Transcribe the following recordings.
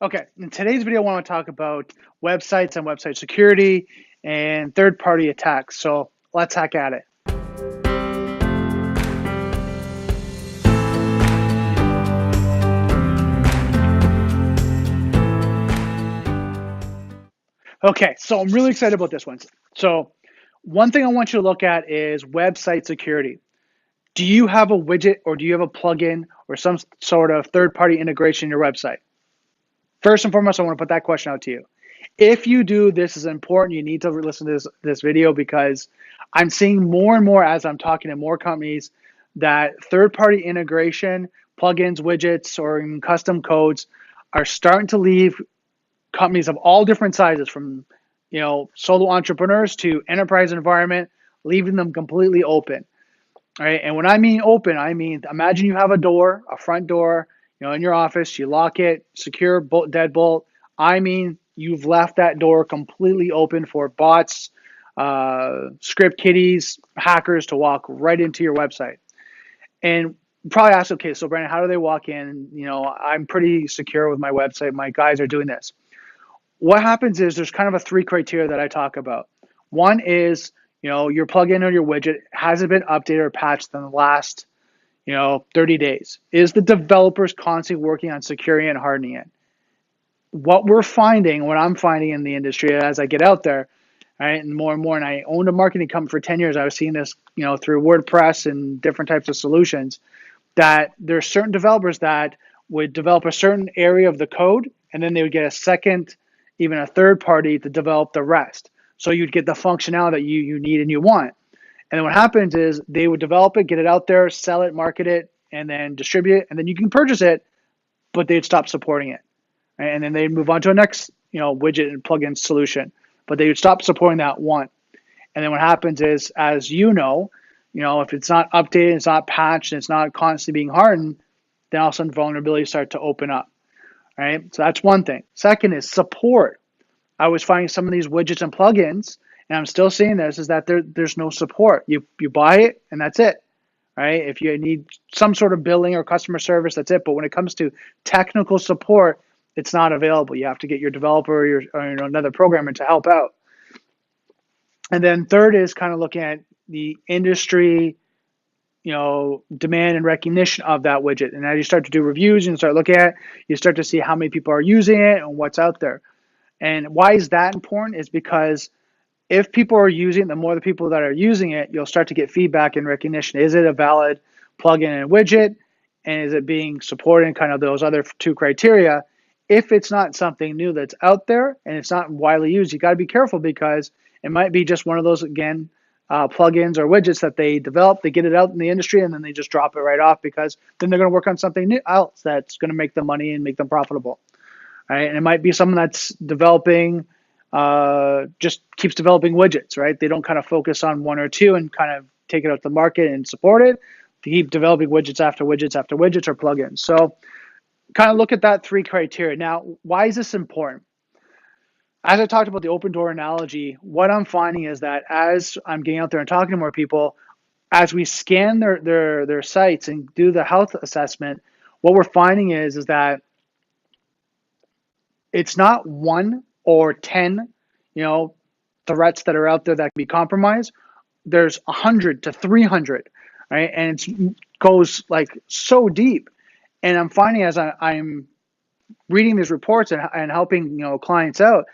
Okay, in today's video, I want to talk about websites and website security and third-party attacks. So let's hack at it. Okay, so I'm really excited about this one. So one thing I want you to look at is website security. Do you have a widget or do you have a plugin or some sort of third-party integration in your website? First and foremost, I want to put that question out to you. If you do, this is important. You need to listen to this video because I'm seeing more and more as I'm talking to more companies that third-party integration, plugins, widgets, or even custom codes are starting to leave companies of all different sizes, from solo entrepreneurs to enterprise environment, leaving them completely open. All right, and when I mean open, I mean imagine you have a door, a front door, in your office, you lock it, secure, bolt, deadbolt. I mean, you've left that door completely open for bots, script kiddies, hackers to walk right into your website. And probably ask, okay, so Brandon, how do they walk in? I'm pretty secure with my website. My guys are doing this. What happens is there's kind of a three criteria that I talk about. One is, your plugin or your widget hasn't been updated or patched in the last 30 days. Is the developers constantly working on securing and hardening it? What I'm finding in the industry as I get out there, right, and more, and I owned a marketing company for 10 years. I was seeing this, through WordPress and different types of solutions, that there's certain developers that would develop a certain area of the code, and then they would get a second, even a third party to develop the rest. So you'd get the functionality that you need and you want. And then what happens is they would develop it, get it out there, sell it, market it, and then distribute it, and then you can purchase it, but they'd stop supporting it. And then they'd move on to a next, widget and plugin solution, but they would stop supporting that one. And then what happens is, as if it's not updated, it's not patched, and it's not constantly being hardened, then all of a sudden vulnerabilities start to open up. Right? So that's one thing. Second is support. I was finding some of these widgets and plugins, and I'm still seeing this, is that there's no support. You buy it and that's it. Right? If you need some sort of billing or customer service, that's it. But when it comes to technical support, it's not available. You have to get your developer or another programmer to help out. And then third is kind of looking at the industry, demand and recognition of that widget. And as you start to do reviews and start looking at it, you start to see how many people are using it and what's out there. And why is that important is because if people are using it, the more the people that are using it, you'll start to get feedback and recognition. Is it a valid plugin and widget? And is it being supported in kind of those other two criteria? If it's not something new that's out there and it's not widely used, you got to be careful because it might be just one of those, again, plugins or widgets that they develop, they get it out in the industry, and then they just drop it right off because then they're going to work on something new else that's going to make them money and make them profitable. Right? And it might be someone that's developing, just keeps developing widgets, right? They don't kind of focus on one or two and kind of take it out to the market and support it. They keep developing widgets after widgets after widgets or plugins. So kind of look at that three criteria. Now, why is this important? As I talked about the open door analogy, what I'm finding is that as I'm getting out there and talking to more people, as we scan their sites and do the health assessment, what we're finding is that it's not 1 or 10, threats that are out there that can be compromised. There's 100 to 300, right? And it goes like so deep. And I'm finding as I'm reading these reports and helping clients out,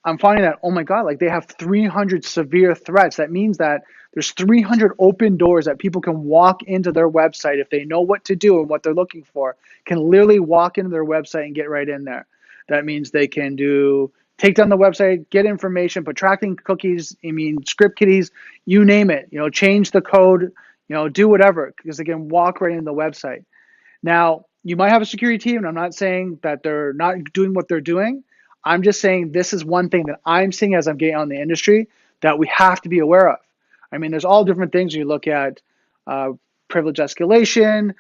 I'm finding that, oh my God, like they have 300 severe threats. That means that there's 300 open doors that people can walk into their website if they know what to do and what they're looking for, can literally walk into their website and get right in there. That means they can take down the website, get information, put tracking cookies, script kiddies, you name it, change the code, do whatever, because they can walk right into the website. Now, you might have a security team, and I'm not saying that they're not doing what they're doing. I'm just saying this is one thing that I'm seeing as I'm getting on the industry that we have to be aware of. There's all different things you look at, privilege escalation,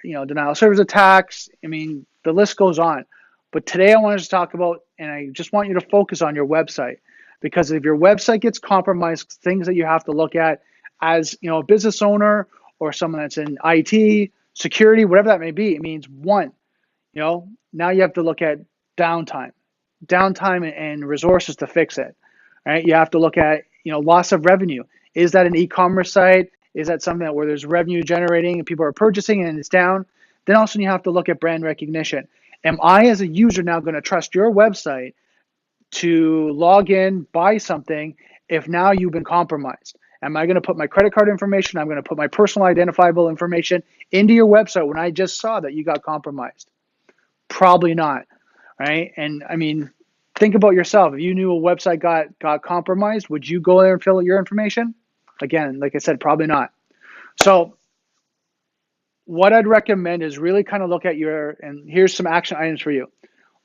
denial of service attacks. The list goes on. But today I wanted to talk about, and I just want you to focus on your website, because if your website gets compromised, things that you have to look at as a business owner or someone that's in IT, security, whatever that may be, it means one, now you have to look at downtime, and resources to fix it. Right? You have to look at, loss of revenue. Is that an e-commerce site? Is that something where there's revenue generating and people are purchasing and it's down? Then also you have to look at brand recognition. Am I as a user now going to trust your website to log in, buy something if now you've been compromised? Am I going to put my credit card information? I'm going to put my personal identifiable information into your website when I just saw that you got compromised? Probably not, right? And I mean, think about yourself. If you knew a website got compromised, would you go there and fill out your information? Again, like I said, probably not. So what I'd recommend is really kind of look at and here's some action items for you.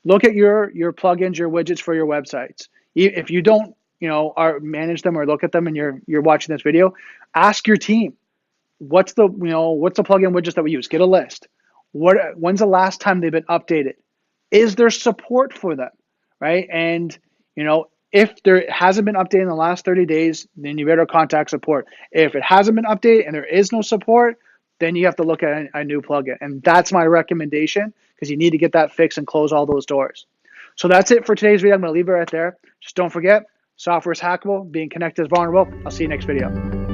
Look at your plugins, your widgets for your websites. If you don't, manage them or look at them and you're watching this video, ask your team, what's the plugin widgets that we use? Get a list. When's the last time they've been updated? Is there support for them, right? And, if there hasn't been updated in the last 30 days, then you better contact support. If it hasn't been updated and there is no support, then you have to look at a new plugin. And that's my recommendation, because you need to get that fixed and close all those doors. So that's it for today's video. I'm going to leave it right there. Just don't forget, software is hackable. Being connected is vulnerable. I'll see you next video.